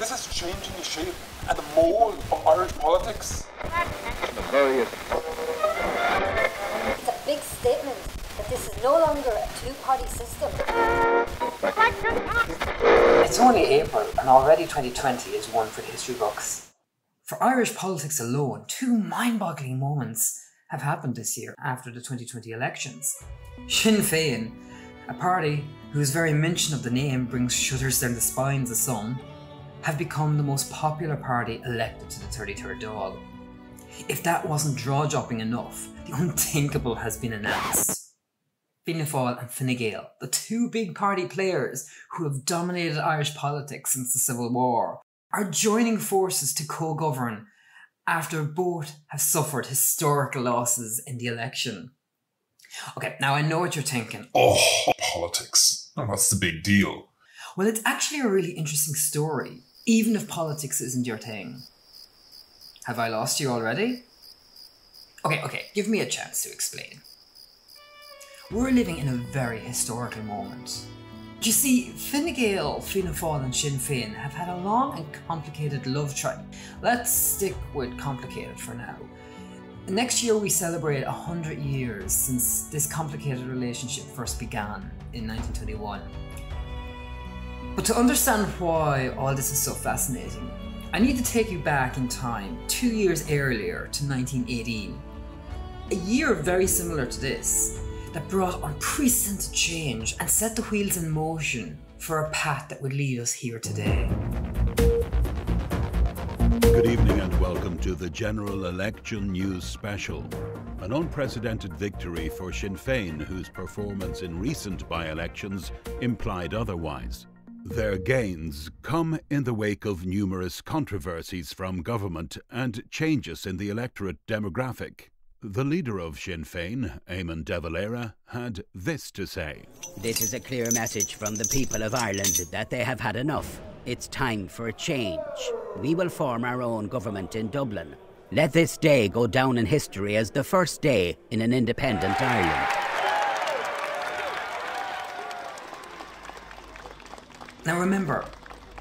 This is changing the shape and the mould of Irish politics. It's a big statement that this is no longer a two-party system. It's only April and already 2020 is one for the history books. For Irish politics alone, two mind-boggling moments have happened this year after the 2020 elections. Sinn Fein, a party whose very mention of the name brings shudders down the spines of some, have become the most popular party elected to the 33rd Dáil. If that wasn't jaw-dropping enough, the unthinkable has been announced. Fianna Fail and Fine Gael, the two big party players who have dominated Irish politics since the Civil War, are joining forces to co-govern after both have suffered historical losses in the election. Okay, now I know what you're thinking. Oh, politics. What's the big deal? Well, it's actually a really interesting story, even if politics isn't your thing. Have I lost you already? Okay, give me a chance to explain. We're living in a very historical moment. You see, Fine Gael, Fianna Fail and Sinn Fein have had a long and complicated love triangle. Let's stick with complicated for now. Next year we celebrate 100 years since this complicated relationship first began in 1921. But to understand why all this is so fascinating, I need to take you back in time 2 years earlier to 1918. A year very similar to this, that brought unprecedented change and set the wheels in motion for a path that would lead us here today. Good evening and welcome to the General Election News Special. An unprecedented victory for Sinn Fein, whose performance in recent by-elections implied otherwise. Their gains come in the wake of numerous controversies from government and changes in the electorate demographic. The leader of Sinn Fein, Eamon de Valera, had this to say. This is a clear message from the people of Ireland that they have had enough. It's time for a change. We will form our own government in Dublin. Let this day go down in history as the first day in an independent Ireland. Now remember,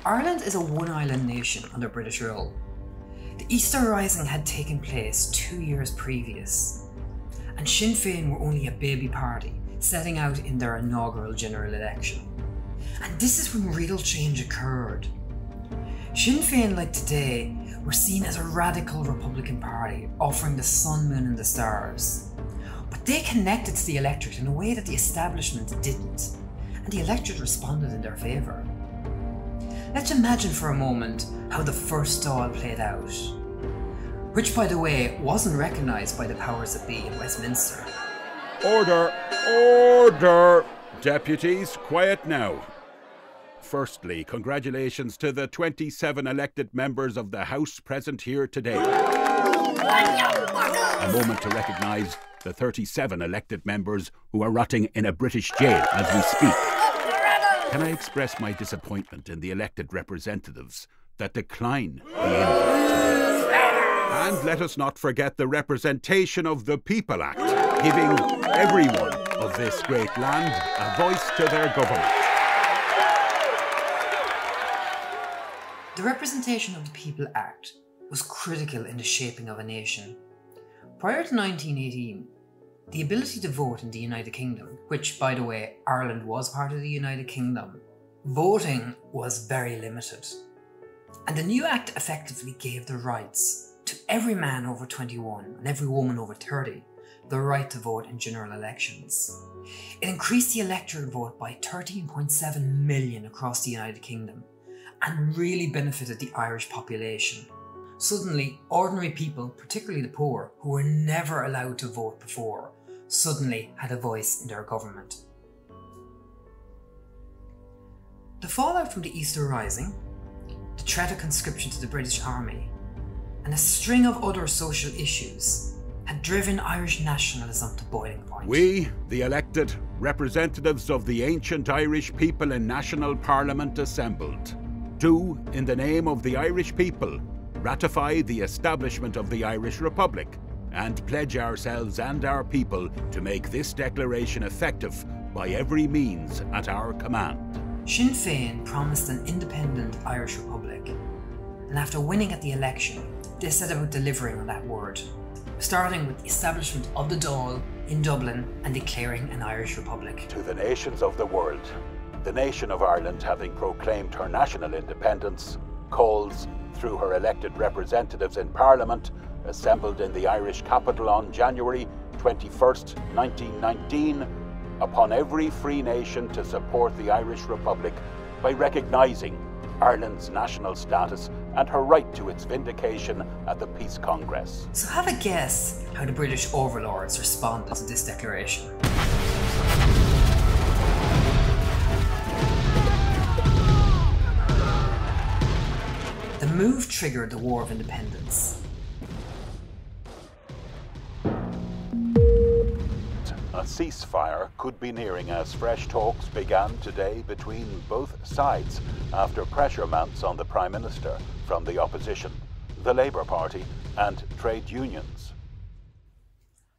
Ireland is a one-island nation under British rule. The Easter Rising had taken place 2 years previous, and Sinn Féin were only a baby party setting out in their inaugural general election. And this is when real change occurred. Sinn Féin, like today, were seen as a radical Republican party offering the sun, moon and the stars. But they connected to the electorate in a way that the establishment didn't, and the electorate responded in their favour. Let's imagine for a moment how the first Dáil played out, which, by the way, wasn't recognised by the powers that be in Westminster. Order! Order! Deputies, quiet now. Firstly, congratulations to the 27 elected members of the House present here today. A moment to recognise the 37 elected members who are rotting in a British jail as we speak. Can I express my disappointment in the elected representatives that decline the invite? And let us not forget the Representation of the People Act, giving everyone of this great land a voice to their government. The Representation of the People Act was critical in the shaping of a nation. Prior to 1918, the ability to vote in the United Kingdom, which, by the way, Ireland was part of the United Kingdom, voting was very limited. And the new act effectively gave the rights to every man over 21 and every woman over 30 the right to vote in general elections. It increased the electoral vote by 13.7 million across the United Kingdom and really benefited the Irish population. Suddenly, ordinary people, particularly the poor, who were never allowed to vote before, suddenly had a voice in their government. The fallout from the Easter Rising, the threat of conscription to the British Army, and a string of other social issues had driven Irish nationalism to boiling point. We, the elected representatives of the ancient Irish people in National Parliament assembled, do, in the name of the Irish people, ratify the establishment of the Irish Republic and pledge ourselves and our people to make this declaration effective by every means at our command. Sinn Féin promised an independent Irish Republic, and after winning at the election, they set about delivering on that word, starting with the establishment of the Dáil in Dublin and declaring an Irish Republic. To the nations of the world, the nation of Ireland, having proclaimed her national independence, calls, through her elected representatives in Parliament, assembled in the Irish capital on January 21st, 1919, upon every free nation to support the Irish Republic by recognising Ireland's national status and her right to its vindication at the Peace Congress. So have a guess how the British overlords responded to this declaration. The move triggered the War of Independence. A ceasefire could be nearing as fresh talks began today between both sides after pressure mounts on the Prime Minister from the opposition, the Labour Party and trade unions.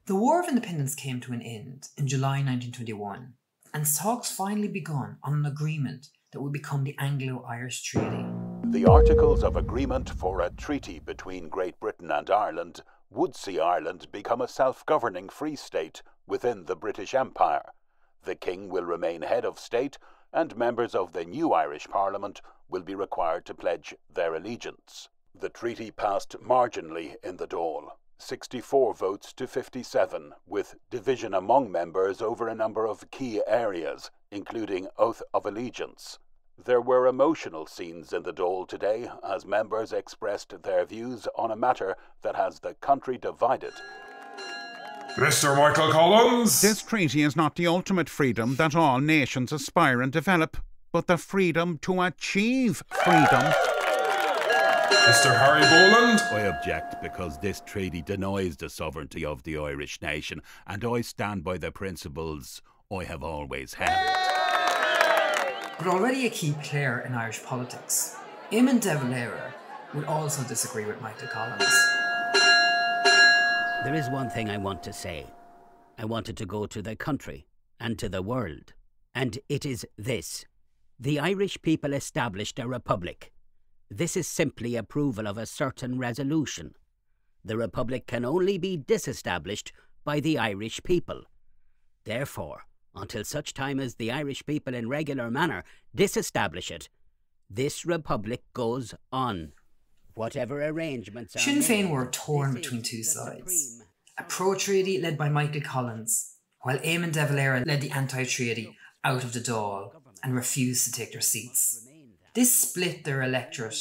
The War of Independence came to an end in July 1921, and talks finally begun on an agreement that would become the Anglo-Irish Treaty. The Articles of Agreement for a treaty between Great Britain and Ireland would see Ireland become a self-governing free state within the British Empire. The King will remain head of state, and members of the new Irish Parliament will be required to pledge their allegiance. The treaty passed marginally in the Dáil, 64 votes to 57, with division among members over a number of key areas, including oath of allegiance. There were emotional scenes in the Dáil today as members expressed their views on a matter that has the country divided. Mr. Michael Collins! This treaty is not the ultimate freedom that all nations aspire and develop, but the freedom to achieve freedom. Mr. Harry Boland? I object because this treaty denies the sovereignty of the Irish nation, and I stand by the principles I have always held. But already a key player in Irish politics, Eamon de Valera would also disagree with Michael Collins. There is one thing I want to say. I wanted to go to the country and to the world. And it is this. The Irish people established a republic. This is simply approval of a certain resolution. The republic can only be disestablished by the Irish people. Therefore, until such time as the Irish people in regular manner disestablish it, this republic goes on. Whatever arrangements are Sinn made, Féin were torn between two sides. A pro-treaty led by Michael Collins, while Eamon de Valera led the anti-treaty out of the Dáil and refused to take their seats. This split their electorate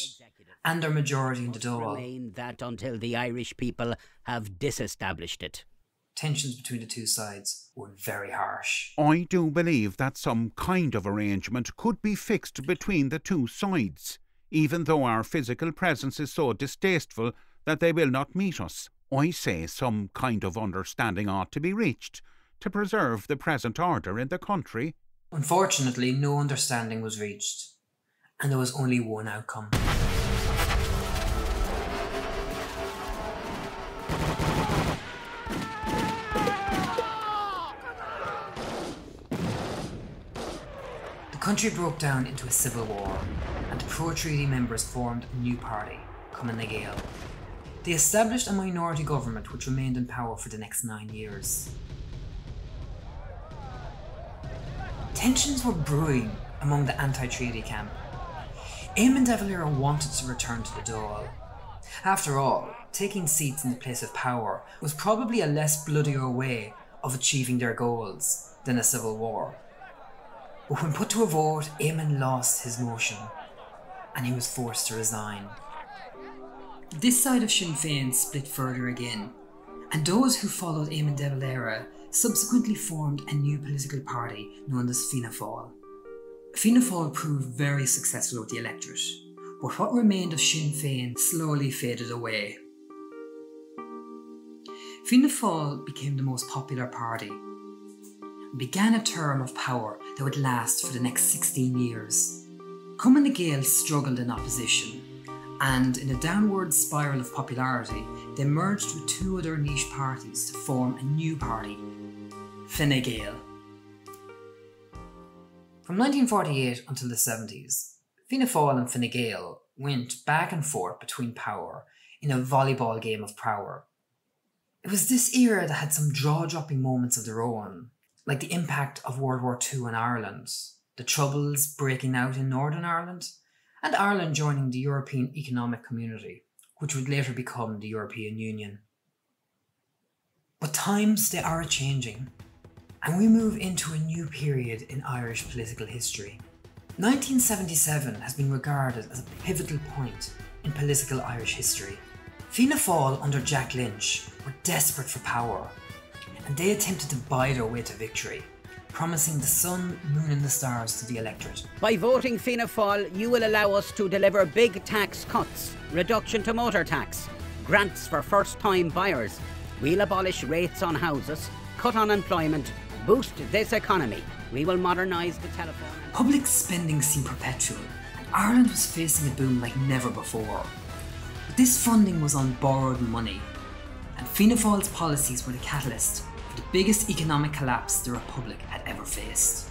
and their majority in the Dáil. Remain that until the Irish people have disestablished it. Tensions between the two sides were very harsh. I do believe that some kind of arrangement could be fixed between the two sides, even though our physical presence is so distasteful that they will not meet us. I say some kind of understanding ought to be reached to preserve the present order in the country. Unfortunately, no understanding was reached, and there was only one outcome. The country broke down into a civil war, and the pro-treaty members formed a new party, Gael and Gael. They established a minority government which remained in power for the next 9 years. Tensions were brewing among the anti-treaty camp. Eamon de Valera wanted to return to the Dáil. After all, taking seats in the place of power was probably a less bloodier way of achieving their goals than a civil war. But when put to a vote, Eamon lost his motion, and he was forced to resign. This side of Sinn Féin split further again, and those who followed Eamon de Valera subsequently formed a new political party known as Fianna Fail. Fianna Fail proved very successful with the electorate, but what remained of Sinn Féin slowly faded away. Fianna Fail became the most popular party and began a term of power that would last for the next 16 years. Gael and Gael struggled in opposition, and in a downward spiral of popularity, they merged with two other niche parties to form a new party, Fine Gael. From 1948 until the 70s, Fianna Fail and Fine Gael went back and forth between power in a volleyball game of power. It was this era that had some jaw-dropping moments of their own, like the impact of World War II in Ireland, the Troubles breaking out in Northern Ireland, and Ireland joining the European Economic Community, which would later become the European Union. But times, they are changing, and we move into a new period in Irish political history. 1977 has been regarded as a pivotal point in political Irish history. Fianna Fail under Jack Lynch were desperate for power, and they attempted to buy their way to victory, promising the sun, moon and the stars to the electorate. By voting Fianna Fail, you will allow us to deliver big tax cuts, reduction to motor tax, grants for first-time buyers. We'll abolish rates on houses, cut unemployment, boost this economy. We will modernise the telephone. Public spending seemed perpetual, and Ireland was facing a boom like never before. But this funding was on borrowed money, and Fianna Fail's policies were the catalyst for the biggest economic collapse the Republic had ever faced.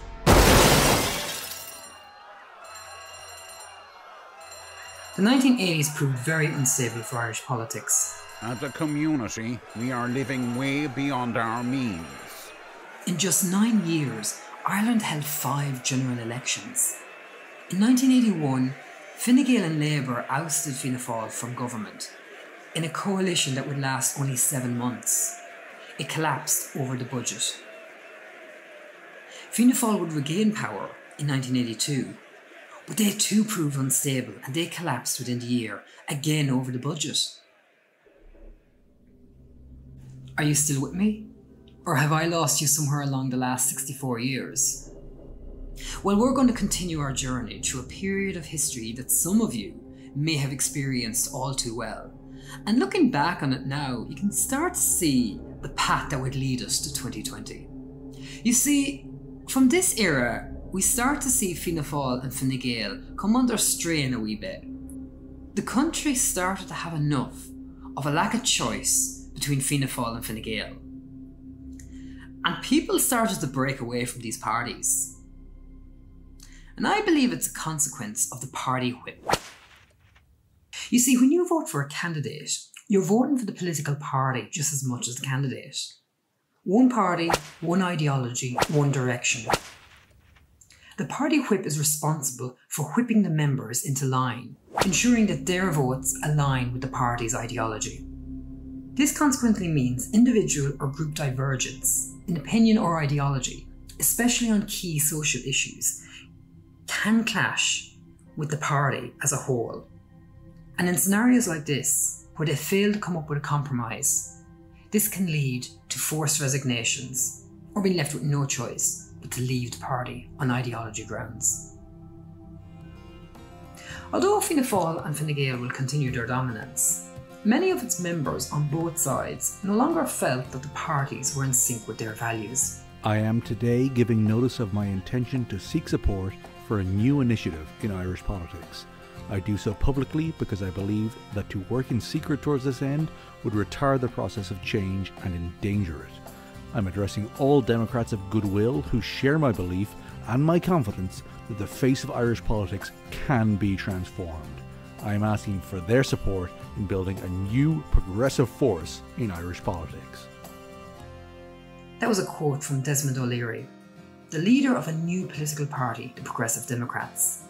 The 1980s proved very unstable for Irish politics. As a community, we are living way beyond our means. In just 9 years, Ireland held 5 general elections. In 1981, Fine Gael and Labour ousted Fianna Fail from government in a coalition that would last only 7 months. It collapsed over the budget. Fianna Fail would regain power in 1982, but they too proved unstable and they collapsed within the year, again over the budget. Are you still with me? Or have I lost you somewhere along the last 64 years? Well, we're going to continue our journey through a period of history that some of you may have experienced all too well. And looking back on it now, you can start to see the path that would lead us to 2020. You see, from this era, we start to see Fianna Fail and Fine Gael come under strain a wee bit. The country started to have enough of a lack of choice between Fianna Fail and Fine Gael. And people started to break away from these parties. And I believe it's a consequence of the party whip. You see, when you vote for a candidate, you're voting for the political party just as much as the candidate. One party, one ideology, one direction. The party whip is responsible for whipping the members into line, ensuring that their votes align with the party's ideology. This consequently means individual or group divergence in opinion or ideology, especially on key social issues, can clash with the party as a whole. And in scenarios like this, where they fail to come up with a compromise, this can lead to forced resignations or being left with no choice but to leave the party on ideology grounds. Although Fianna Fail and Fine Gael will continue their dominance, many of its members on both sides no longer felt that the parties were in sync with their values. I am today giving notice of my intention to seek support for a new initiative in Irish politics. I do so publicly because I believe that to work in secret towards this end would retard the process of change and endanger it. I'm addressing all Democrats of goodwill who share my belief and my confidence that the face of Irish politics can be transformed. I am asking for their support in building a new progressive force in Irish politics. That was a quote from Desmond O'Leary, the leader of a new political party, the Progressive Democrats.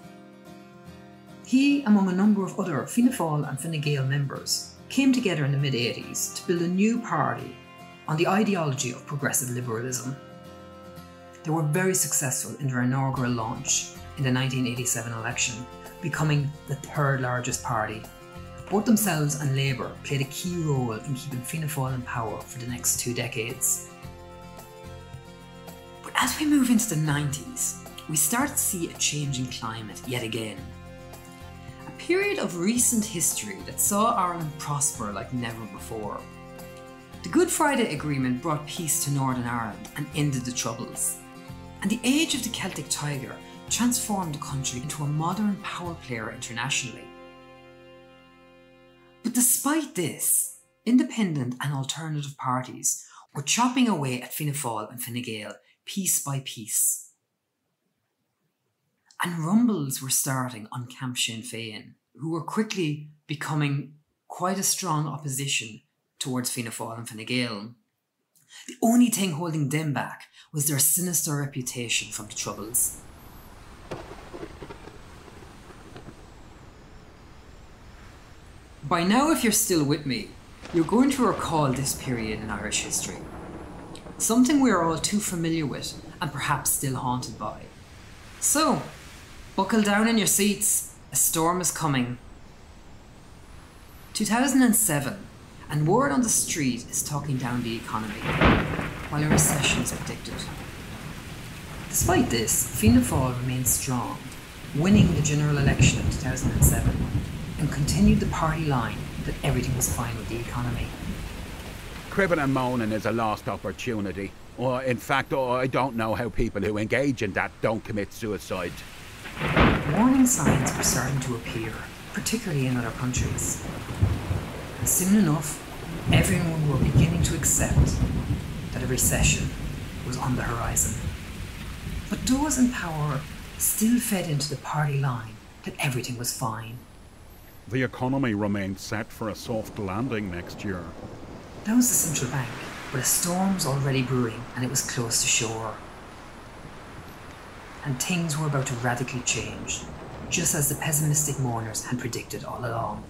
He, among a number of other Fianna Fail and Fine Gael members, came together in the mid-80s to build a new party on the ideology of progressive liberalism. They were very successful in their inaugural launch in the 1987 election, becoming the third largest party. Both themselves and Labour played a key role in keeping Fianna Fail in power for the next 2 decades. But as we move into the 90s, we start to see a changing climate yet again. A period of recent history that saw Ireland prosper like never before. The Good Friday Agreement brought peace to Northern Ireland and ended the Troubles. And the age of the Celtic Tiger transformed the country into a modern power player internationally. But despite this, independent and alternative parties were chopping away at Fianna Fail and Fine Gael piece by piece. And rumbles were starting on Camp Sinn Fein. who were quickly becoming quite a strong opposition towards Fianna Fail and Fine Gael. The only thing holding them back was their sinister reputation from the Troubles. By now, if you're still with me, you're going to recall this period in Irish history. Something we are all too familiar with and perhaps still haunted by. So, buckle down in your seats, a storm is coming. 2007, and word on the street is talking down the economy, while a recession is predicted. Despite this, Fianna Fail remained strong, winning the general election in 2007, and continued the party line that everything was fine with the economy. Cribbing and moaning is a lost opportunity. Or, in fact, I don't know how people who engage in that don't commit suicide. Warning signs were starting to appear, particularly in other countries. And soon enough, everyone were beginning to accept that a recession was on the horizon. But those in power still fed into the party line that everything was fine. The economy remained set for a soft landing next year. That was the central bank, but a storm was already brewing and it was close to shore. And things were about to radically change, just as the pessimistic mourners had predicted all along.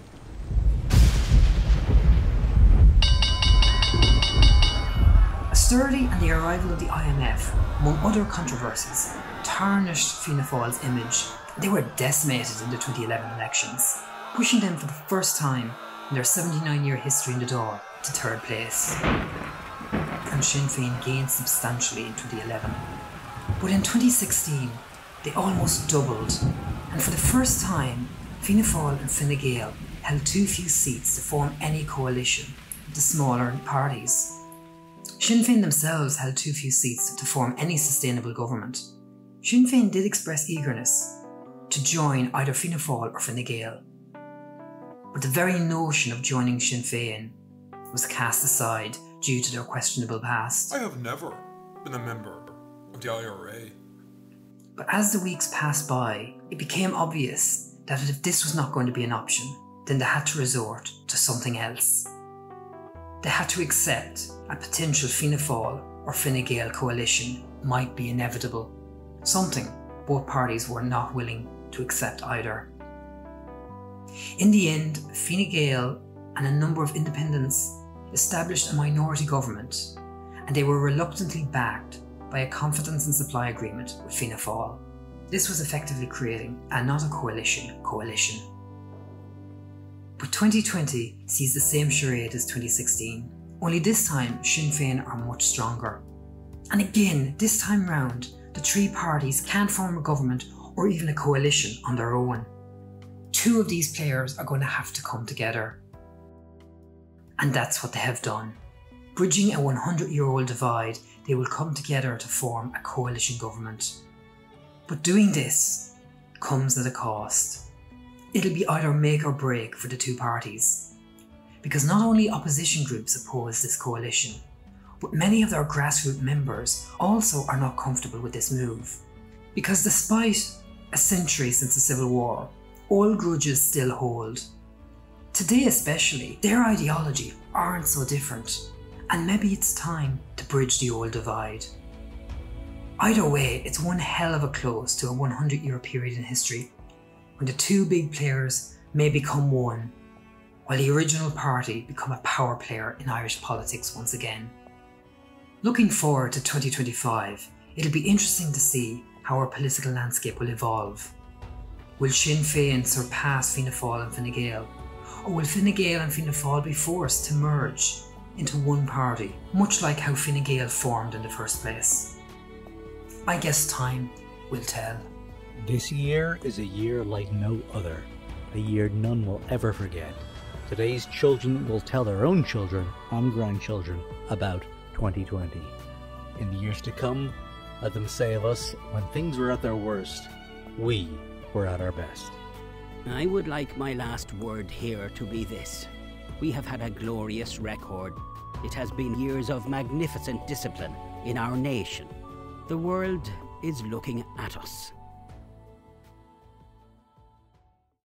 Austerity and the arrival of the IMF, among other controversies, tarnished Fianna Fáil's image. They were decimated in the 2011 elections, pushing them for the first time in their 79-year history in the door to third place. And Sinn Fein gained substantially in 2011. But in 2016, they almost doubled, and for the first time, Fianna Fail and Fine Gael held too few seats to form any coalition with the smaller parties. Sinn Fein themselves held too few seats to form any sustainable government. Sinn Fein did express eagerness to join either Fianna Fail or Fine Gael, but the very notion of joining Sinn Fein was cast aside due to their questionable past. I have never been a member of the IRA. But as the weeks passed by, it became obvious that if this was not going to be an option, then they had to resort to something else. They had to accept a potential Fianna Fail or Fine Gael coalition might be inevitable, something both parties were not willing to accept either. In the end, Fine Gael and a number of independents established a minority government, and they were reluctantly backed by a confidence and supply agreement with Fianna Fail. This was effectively creating a not a coalition. But 2020 sees the same charade as 2016, only this time Sinn Féin are much stronger. And again, this time round, the three parties can't form a government or even a coalition on their own. Two of these players are going to have to come together. And that's what they have done. Bridging a 100-year-old divide, they will come together to form a coalition government. But doing this comes at a cost. It'll be either make or break for the two parties. Because not only opposition groups oppose this coalition, but many of their grassroots members also are not comfortable with this move. Because despite a century since the Civil War, old grudges still hold. Today especially, their ideology aren't so different, and maybe it's time to bridge the old divide. Either way, it's one hell of a close to a 100-year period in history, when the two big players may become one, while the original party become a power player in Irish politics once again. Looking forward to 2025, it'll be interesting to see how our political landscape will evolve. Will Sinn Féin surpass Fianna Fáil and Fine Gael? Or will Fine Gael and Fianna Fáil be forced to merge into one party, much like how Fine Gael formed in the first place? I guess time will tell. This year is a year like no other, a year none will ever forget. Today's children will tell their own children and grandchildren about 2020. In the years to come, let them say of us, when things were at their worst, we were at our best. I would like my last word here to be this. We have had a glorious record. It has been years of magnificent discipline in our nation. The world is looking at us.